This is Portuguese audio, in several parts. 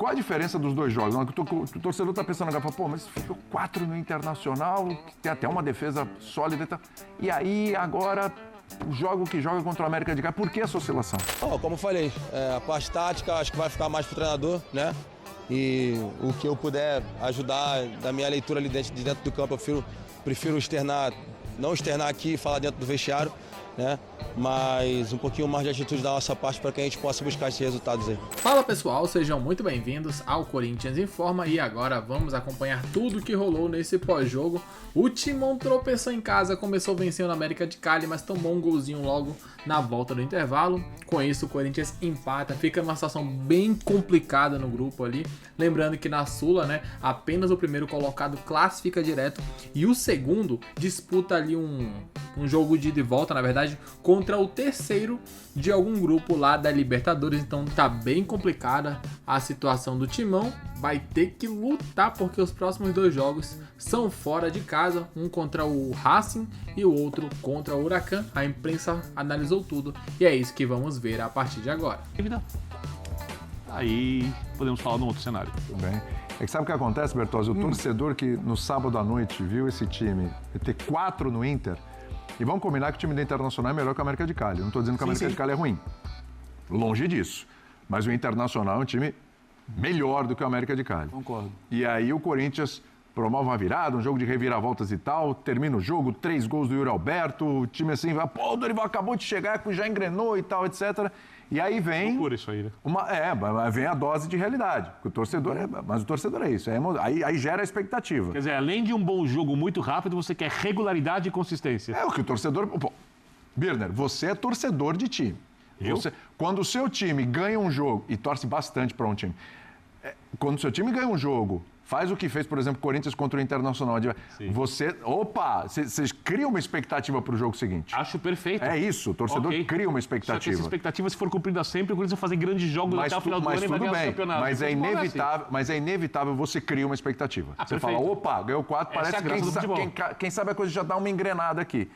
Qual a diferença dos dois jogos? O torcedor está pensando agora, pô, mas ficou 4 no Internacional, que tem até uma defesa sólida e tal. E aí, agora, o jogo que joga contra o América de Cali, por que essa oscilação? Como eu falei, a parte tática acho que vai ficar mais pro treinador, né? E o que eu puder ajudar da minha leitura ali dentro do campo, eu prefiro não externar aqui e falar dentro do vestiário, né? Mas um pouquinho mais de atitude da nossa parte para que a gente possa buscar esses resultados aí. Fala pessoal, sejam muito bem-vindos ao Corinthians Informa e agora vamos acompanhar tudo que rolou nesse pós-jogo. O Timão tropeçou em casa, começou vencendo a América de Cali, mas tomou um golzinho logo na volta do intervalo. Com isso o Corinthians empata, fica numa situação bem complicada no grupo ali. Lembrando que na Sula, né, apenas o primeiro colocado classifica direto e o segundo disputa ali um jogo de ida e volta, na verdade, contra o terceiro de algum grupo lá da Libertadores. Então tá bem complicada a situação do Timão. Vai ter que lutar porque os próximos dois jogos são fora de casa, um contra o Racing e o outro contra o Huracan. A imprensa analisou tudo e é isso que vamos ver a partir de agora. Aí podemos falar num outro cenário. Tudo bem. É que sabe o que acontece, Bertozzi? O torcedor que no sábado à noite viu esse time ter 4 no Inter, e vamos combinar que o time do Internacional é melhor que o América de Cali. Eu não estou dizendo que o América de Cali é ruim. Longe disso. Mas o Internacional é um time melhor do que o América de Cali. Concordo. E aí o Corinthians promove uma virada, um jogo de reviravoltas e tal, termina o jogo, 3 gols do Yuri Alberto, o time assim, vai, pô, o Dorival acabou de chegar, já engrenou e tal, etc. E aí vem... Loucura isso aí, né? Vem a dose de realidade. O torcedor mas o torcedor é isso. Aí gera a expectativa. Quer dizer, além de um bom jogo muito rápido, você quer regularidade e consistência. É o que o torcedor... Pô, Birner, você é torcedor de time. Quando o seu time ganha um jogo, e torce bastante para um time, quando o seu time ganha um jogo, faz o que fez, por exemplo, o Corinthians contra o Internacional, você cria uma expectativa para o jogo seguinte. Acho perfeito. É isso, o torcedor cria uma expectativa. Só que essa expectativa, se for cumprida sempre, o Corinthians vai fazer grandes jogos até o final do ano e vai ganhar o campeonato. Mas é inevitável você cria uma expectativa. Você fala, ganhou 4, parece que quem sabe a coisa já dá uma engrenada aqui.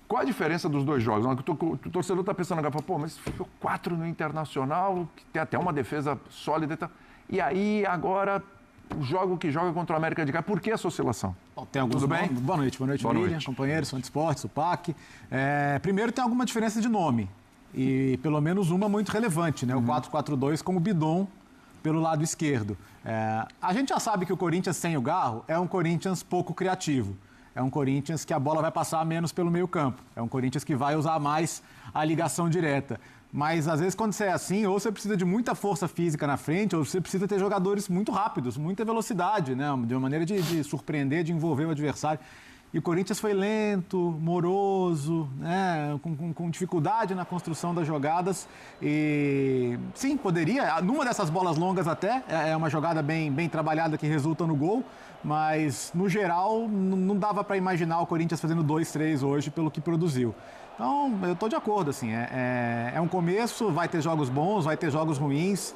Qual a diferença dos dois jogos? O torcedor está pensando agora, pô, mas ficou 4 no Internacional, que tem até uma defesa sólida e tal. E aí, agora, o jogo que joga contra o América de Cali, por que essa oscilação? Bom, tem alguns Tudo bem? Boa noite, William, companheiros, fã de esportes, o PAC. Primeiro, tem alguma diferença de nome, e pelo menos uma muito relevante, né? O 4-4-2 com o Bidon pelo lado esquerdo. A gente já sabe que o Corinthians sem o Garro é um Corinthians pouco criativo. É um Corinthians que a bola vai passar menos pelo meio campo. É um Corinthians que vai usar mais a ligação direta. Mas, às vezes, quando você é assim, ou você precisa de muita força física na frente, ou você precisa ter jogadores muito rápidos, muita velocidade, né? De uma maneira de surpreender, de envolver o adversário. E o Corinthians foi lento, moroso, né? Com dificuldade na construção das jogadas. E, sim, poderia. Numa dessas bolas longas até, é uma jogada bem trabalhada que resulta no gol. Mas, no geral, não dava para imaginar o Corinthians fazendo 2-3 hoje pelo que produziu. Então, eu estou de acordo, assim, é um começo, vai ter jogos bons, vai ter jogos ruins,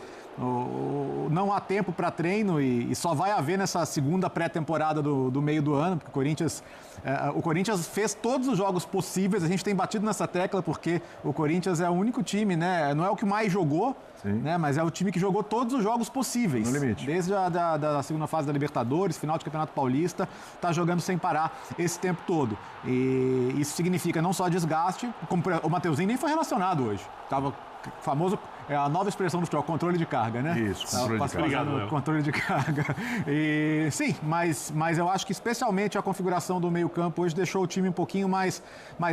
não há tempo para treino e só vai haver nessa segunda pré-temporada do meio do ano, porque o Corinthians fez todos os jogos possíveis, a gente tem batido nessa tecla porque o Corinthians é o único time, né, não é o que mais jogou, né, mas é o time que jogou todos os jogos possíveis. No limite. Desde da segunda fase da Libertadores, final de Campeonato Paulista, está jogando sem parar esse tempo todo. E isso significa não só desgaste, como o Mateuzinho nem foi relacionado hoje. Estava famoso, a nova expressão do futebol, controle de carga, né? Isso, controle de carga. Obrigado, controle de carga. E, sim, mas eu acho que especialmente a configuração do meio-campo hoje deixou o time um pouquinho mais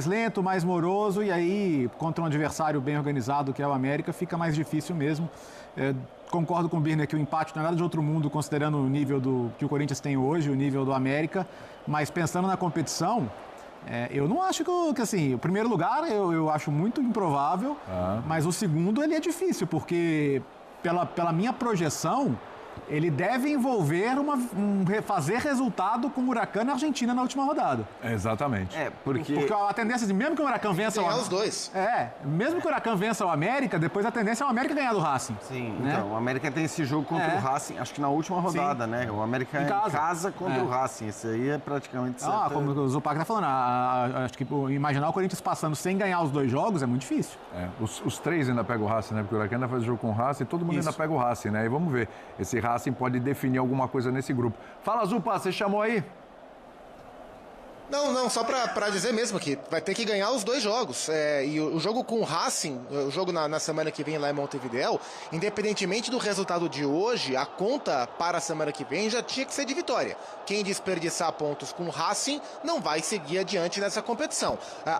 lento, mais moroso, e aí, contra um adversário bem organizado, que é o América, fica mais difícil mesmo. Concordo com o Birner que o empate não é nada de outro mundo, considerando o nível que o Corinthians tem hoje, o nível do América, mas pensando na competição, eu não acho que assim, o primeiro lugar eu acho muito improvável, mas o segundo ele é difícil, porque pela minha projeção, ele deve envolver fazer resultado com o Huracan e a Argentina na última rodada. Exatamente. Porque a tendência de, mesmo que o Huracan vença ganhar os dois. Mesmo que o Huracan vença o América, depois a tendência é o América ganhar do Racing. Sim, né? Então, o América tem esse jogo contra o Racing, acho que na última rodada, né? O América em casa contra o Racing. Esse aí é praticamente certo. Como o Zupac tá falando, acho que imaginar o Corinthians passando sem ganhar os 2 jogos é muito difícil. Os 3 ainda pegam o Racing, né? Porque o Huracan ainda faz o jogo com o Racing, todo mundo ainda pega o Racing, né? E vamos ver. Esse Racing pode definir alguma coisa nesse grupo. Fala, Zupa, você chamou aí? Não, só pra dizer mesmo que vai ter que ganhar os 2 jogos. E o jogo com o Racing, o jogo na semana que vem lá em Montevidéu, independentemente do resultado de hoje, a conta para a semana que vem já tinha que ser de vitória. Quem desperdiçar pontos com o Racing não vai seguir adiante nessa competição.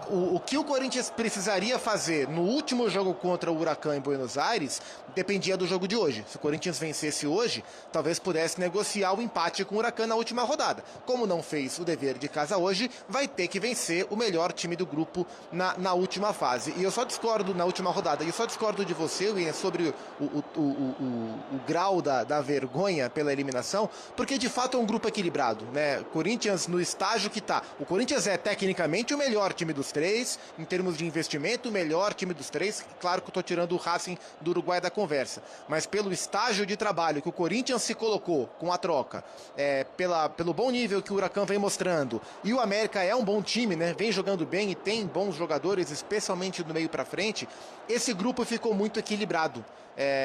O que o Corinthians precisaria fazer no último jogo contra o Huracan em Buenos Aires dependia do jogo de hoje. Se o Corinthians vencesse hoje, talvez pudesse negociar o empate com o Huracan na última rodada. Como não fez o dever de casa hoje, vai ter que vencer o melhor time do grupo na última fase. E eu só discordo na última rodada, e eu só discordo de você, Ian, sobre o grau da vergonha pela eliminação, porque de fato é um grupo equilibrado, né? Corinthians no estágio que tá. O Corinthians é tecnicamente o melhor time dos 3, em termos de investimento, o melhor time dos 3. Claro que eu tô tirando o Racing do Uruguai da conversa, mas pelo estágio de trabalho que o Corinthians se colocou com a troca, pelo bom nível que o Huracan vem mostrando, e o América é um bom time, né? Vem jogando bem e tem bons jogadores, especialmente do meio para frente. Esse grupo ficou muito equilibrado.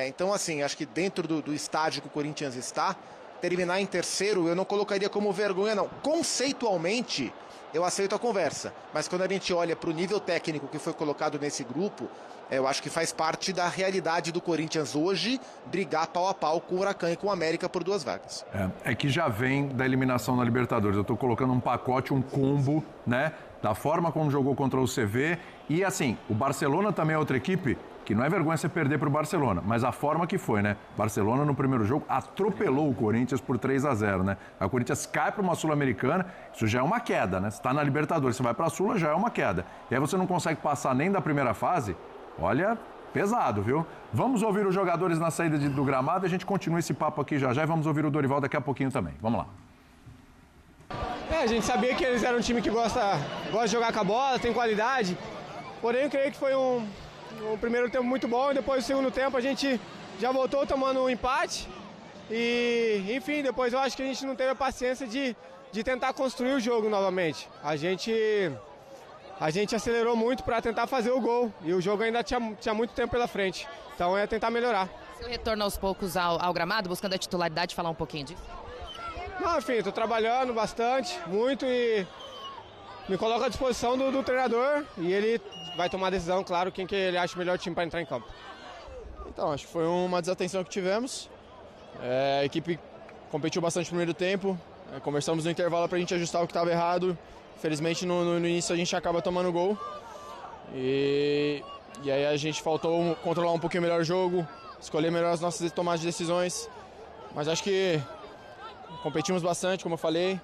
Então, assim, acho que dentro do estágio que o Corinthians está, terminar em terceiro eu não colocaria como vergonha, não. Conceitualmente, eu aceito a conversa, mas quando a gente olha para o nível técnico que foi colocado nesse grupo, eu acho que faz parte da realidade do Corinthians hoje brigar pau a pau com o Huracan e com o América por 2 vagas. É que já vem da eliminação na Libertadores. Eu estou colocando um pacote, um combo, né? Da forma como jogou contra o CV. E assim, o Barcelona também é outra equipe que não é vergonha você perder para o Barcelona, mas a forma que foi, né? Barcelona no primeiro jogo atropelou o Corinthians por 3-0, né? A Corinthians cai para uma Sul-Americana, isso já é uma queda, né? Você está na Libertadores, você vai para a Sula, já é uma queda. E aí você não consegue passar nem da primeira fase. Olha, pesado, viu? Vamos ouvir os jogadores na saída do gramado e a gente continua esse papo aqui já e vamos ouvir o Dorival daqui a pouquinho também. Vamos lá. A gente sabia que eles eram um time que gosta de jogar com a bola, tem qualidade. Porém, eu creio que foi um primeiro tempo muito bom e depois do segundo tempo a gente já voltou tomando um empate. E, enfim, depois eu acho que a gente não teve a paciência de tentar construir o jogo novamente. A gente acelerou muito para tentar fazer o gol e o jogo ainda tinha muito tempo pela frente, então é tentar melhorar. Seu retorno aos poucos ao gramado, buscando a titularidade, falar um pouquinho disso? Não, enfim, estou trabalhando bastante, muito e me coloco à disposição do treinador e ele vai tomar a decisão, claro, quem que ele acha o melhor time para entrar em campo. Então, acho que foi uma desatenção que tivemos, a equipe competiu bastante no primeiro tempo, conversamos no intervalo para a gente ajustar o que estava errado. Infelizmente, no início a gente acaba tomando gol e aí a gente faltou controlar um pouquinho melhor o jogo, escolher melhor as nossas tomadas de decisões, mas acho que competimos bastante, como eu falei.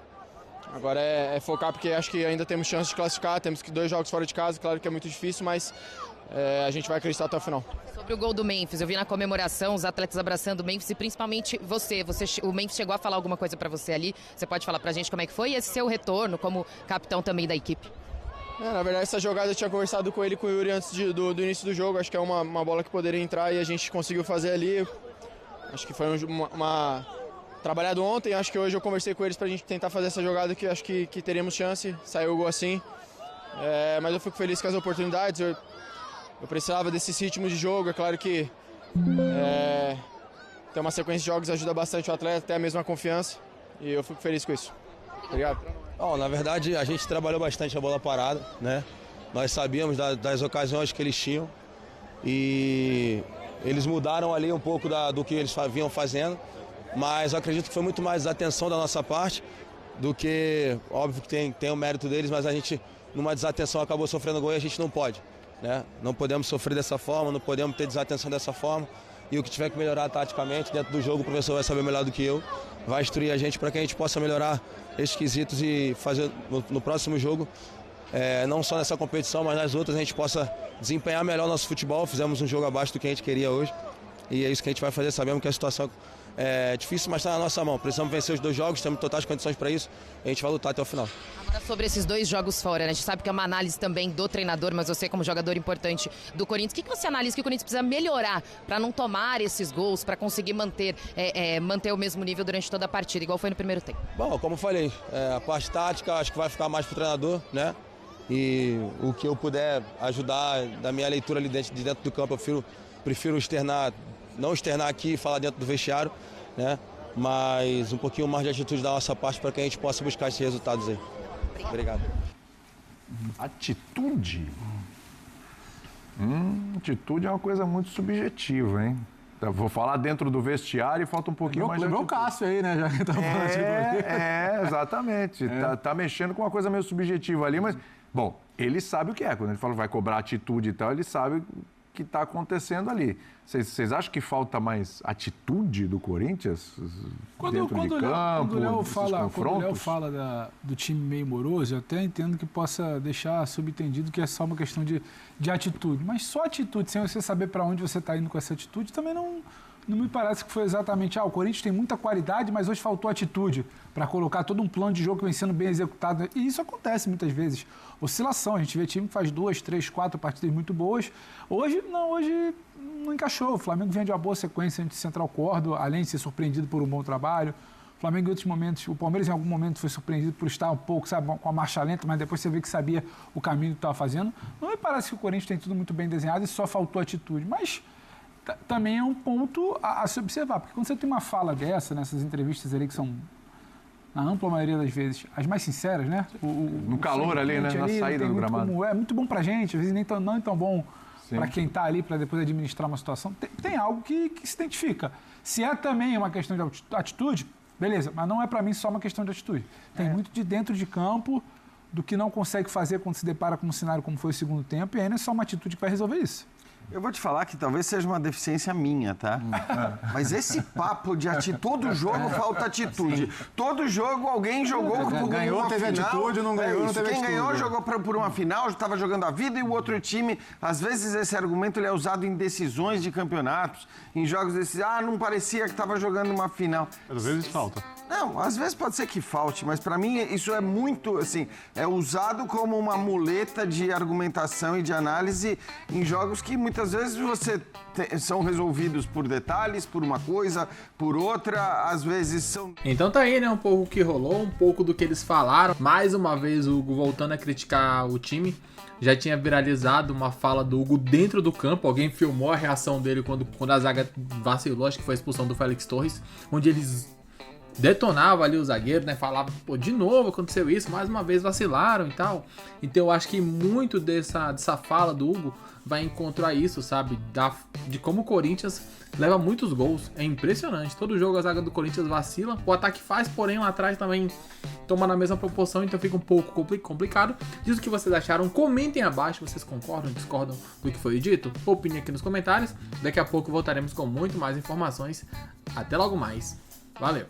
Agora é focar porque acho que ainda temos chance de classificar, temos 2 jogos fora de casa, claro que é muito difícil, mas a gente vai acreditar até o final. Sobre o gol do Memphis, eu vi na comemoração os atletas abraçando o Memphis e principalmente você. O Memphis chegou a falar alguma coisa pra você ali? Você pode falar pra gente como é que foi? E esse seu retorno como capitão também da equipe? Na verdade, essa jogada eu tinha conversado com ele e com o Yuri antes do início do jogo. Acho que é uma bola que poderia entrar e a gente conseguiu fazer ali. Acho que foi trabalhado ontem, acho que hoje eu conversei com eles pra gente tentar fazer essa jogada que acho que teríamos chance. Saiu o gol assim. Mas eu fico feliz com as oportunidades. Eu precisava desses ritmos de jogo, é claro que ter uma sequência de jogos ajuda bastante o atleta, ter a mesma confiança e eu fico feliz com isso. Obrigado. Bom, na verdade, a gente trabalhou bastante a bola parada, né? Nós sabíamos das ocasiões que eles tinham e eles mudaram ali um pouco do que eles vinham fazendo, mas eu acredito que foi muito mais desatenção da nossa parte do que, óbvio que tem o mérito deles, mas a gente, numa desatenção, acabou sofrendo gol e a gente não pode. Né? Não podemos sofrer dessa forma, não podemos ter desatenção dessa forma e o que tiver que melhorar taticamente dentro do jogo, o professor vai saber melhor do que eu, vai instruir a gente para que a gente possa melhorar esses quesitos e fazer no próximo jogo, não só nessa competição, mas nas outras a gente possa desempenhar melhor nosso futebol. Fizemos um jogo abaixo do que a gente queria hoje E é isso que a gente vai fazer. Sabemos que a situação é difícil, mas está na nossa mão. Precisamos vencer os 2 jogos, temos totais condições para isso. E a gente vai lutar até o final. Agora, sobre esses 2 jogos fora, né? A gente sabe que é uma análise também do treinador, mas você como jogador importante do Corinthians, o que você analisa que o Corinthians precisa melhorar para não tomar esses gols, para conseguir manter o mesmo nível durante toda a partida, igual foi no primeiro tempo? Bom, como eu falei, a parte tática acho que vai ficar mais pro treinador, né? E o que eu puder ajudar da minha leitura ali dentro do campo, eu prefiro não externar aqui e falar dentro do vestiário, né? Mas um pouquinho mais de atitude da nossa parte para que a gente possa buscar esses resultados aí. Obrigado. Atitude? Atitude é uma coisa muito subjetiva, hein? Eu vou falar dentro do vestiário e falta um pouquinho mais de atitude. Lembrou o Cássio aí, né? Já que tá falando exatamente. Tá mexendo com uma coisa meio subjetiva ali, mas... Bom, ele sabe o que é. Quando ele fala que vai cobrar atitude e tal, ele sabe que está acontecendo ali. Vocês acham que falta mais atitude do Corinthians dentro de campo, quando o Léo fala do time meio moroso, eu até entendo que possa deixar subentendido que é só uma questão de atitude. Mas só atitude, sem você saber para onde você está indo com essa atitude, também não me parece que foi exatamente... o Corinthians tem muita qualidade, mas hoje faltou atitude para colocar todo um plano de jogo que vem sendo bem executado. E isso acontece muitas vezes. Oscilação, a gente vê time que faz 2, 3, 4 partidas muito boas. Hoje não encaixou. O Flamengo vem de uma boa sequência antes de Central Córdoba, além de ser surpreendido por um bom trabalho. O Flamengo em outros momentos, o Palmeiras em algum momento foi surpreendido por estar um pouco, sabe, com a marcha lenta, mas depois você vê que sabia o caminho que estava fazendo. Não me parece que o Corinthians tem tudo muito bem desenhado e só faltou atitude. Mas também é um ponto a se observar, porque quando você tem uma fala dessa, nessas entrevistas ali que são, na ampla maioria das vezes, as mais sinceras, né? No calor ali, né? Na saída do gramado. É muito bom pra gente, às vezes não é tão bom para quem está ali para depois administrar uma situação. Tem algo que se identifica. Se é também uma questão de atitude, beleza, mas não é para mim só uma questão de atitude. Tem muito de dentro de campo, do que não consegue fazer quando se depara com um cenário como foi o segundo tempo, e aí não é só uma atitude que vai resolver isso. Eu vou te falar que talvez seja uma deficiência minha, tá? Mas esse papo de atitude, todo jogo falta atitude. Sim. Todo jogo alguém jogou por uma ganhou, final. Teve atitude, não ganhou, não teve Quem atitude. ganhou jogou por uma final, estava jogando a vida, e o outro time, às vezes esse argumento ele é usado em decisões de campeonatos, em jogos desses, não parecia que estava jogando uma final. Às vezes falta. Não, às vezes pode ser que falte, mas para mim isso é muito, assim, é usado como uma muleta de argumentação e de análise em jogos que muitas vezes são resolvidos por detalhes, por uma coisa, por outra, às vezes são... Então tá aí, né, um pouco o que rolou, um pouco do que eles falaram. Mais uma vez o Hugo voltando a criticar o time. Já tinha viralizado uma fala do Hugo dentro do campo, alguém filmou a reação dele quando a zaga vacilou, acho que foi a expulsão do Félix Torres, onde eles detonava ali o zagueiro, né? Falava, de novo aconteceu isso, mais uma vez vacilaram e tal. Então eu acho que muito dessa fala do Hugo vai encontrar isso, sabe? De como o Corinthians leva muitos gols. É impressionante. Todo jogo a zaga do Corinthians vacila. O ataque faz, porém lá atrás também toma na mesma proporção, então fica um pouco complicado. Diz o que vocês acharam. Comentem abaixo, vocês concordam, discordam do que foi dito? Opinem aqui nos comentários. Daqui a pouco voltaremos com muito mais informações. Até logo mais. Valeu!